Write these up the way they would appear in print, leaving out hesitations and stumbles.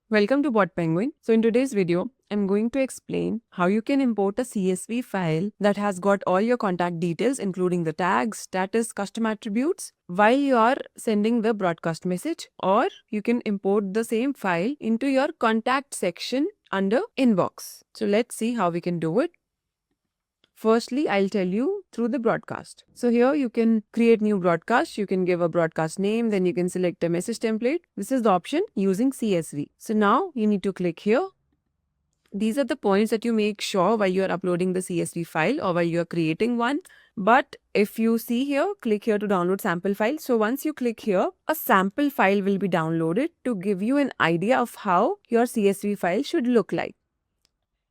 Welcome to BotPenguin. So in today's video, I'm going to explain how you can import a CSV file that has got all your contact details including the tags, status, custom attributes while you are sending the broadcast message, or you can import the same file into your contact section under inbox. So let's see how we can do it. Firstly, I'll tell you through the broadcast. So here you can create new broadcast. You can give a broadcast name, then you can select a message template. This is the option using CSV. So now you need to click here. These are the points that you make sure while you are uploading the CSV file or while you are creating one. But if you see here, click here to download sample file. So once you click here, a sample file will be downloaded to give you an idea of how your CSV file should look like.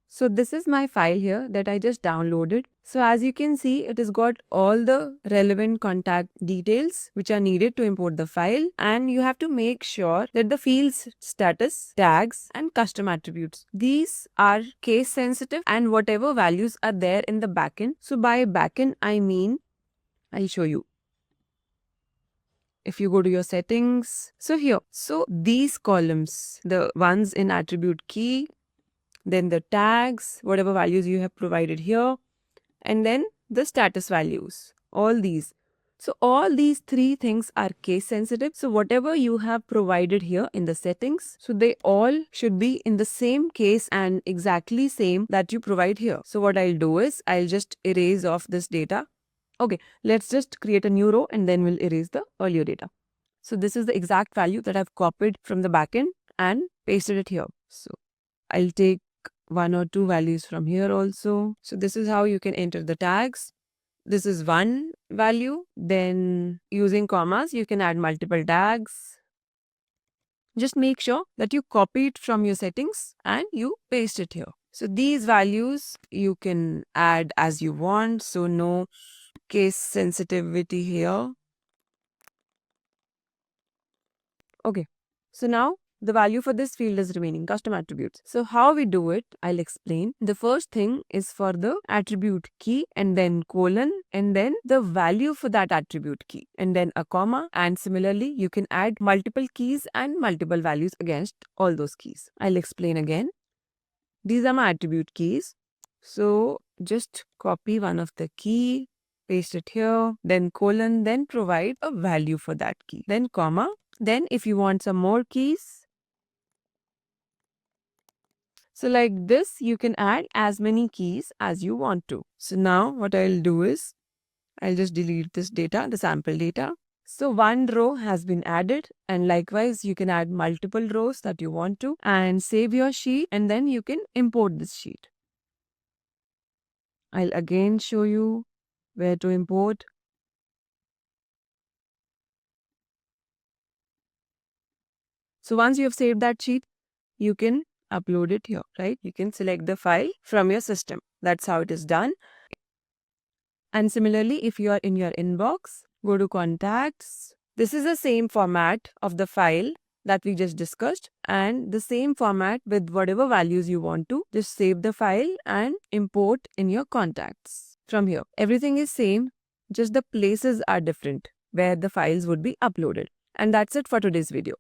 So this is my file here that I just downloaded. So as you can see, it has got all the relevant contact details which are needed to import the file, and you have to make sure that the fields, status, tags and custom attributes, these are case sensitive and whatever values are there in the backend. So by backend I mean, I'll show you. If you go to your settings, so here, so these columns, the ones in attribute key, then the tags, whatever values you have provided here, and then the status values, all these. So all these three things are case sensitive. So whatever you have provided here in the settings, so they all should be in the same case and exactly same that you provide here. So what I'll do is I'll just erase off this data. Okay, let's just create a new row and then we'll erase the earlier data. So this is the exact value that I've copied from the backend and pasted it here. So I'll take one or two values from here also. So this is how you can enter the tags. This is one value. Then using commas, you can add multiple tags. Just make sure that you copy it from your settings and you paste it here. So these values you can add as you want. So no case sensitivity here. Okay. So now the value for this field is remaining custom attributes. So how we do it, I'll explain. The first thing is for the attribute key and then colon and then the value for that attribute key and then a comma, and similarly you can add multiple keys and multiple values against all those keys. I'll explain again. These are my attribute keys. So just copy one of the key, paste it here, then colon, then provide a value for that key, then comma. Then if you want some more keys, so like this, you can add as many keys as you want to. So now what I'll do is, I'll just delete this data, the sample data. So one row has been added, and likewise you can add multiple rows that you want to and save your sheet, and then you can import this sheet. I'll again show you where to import. So once you have saved that sheet, you can upload it here, right? You can select the file from your system. That's how it is done. And similarly, if you are in your inbox, go to contacts. This is the same format of the file that we just discussed, and the same format with whatever values you want to. Just save the file and import in your contacts from here. Everything is same, just the places are different where the files would be uploaded. And that's it for today's video.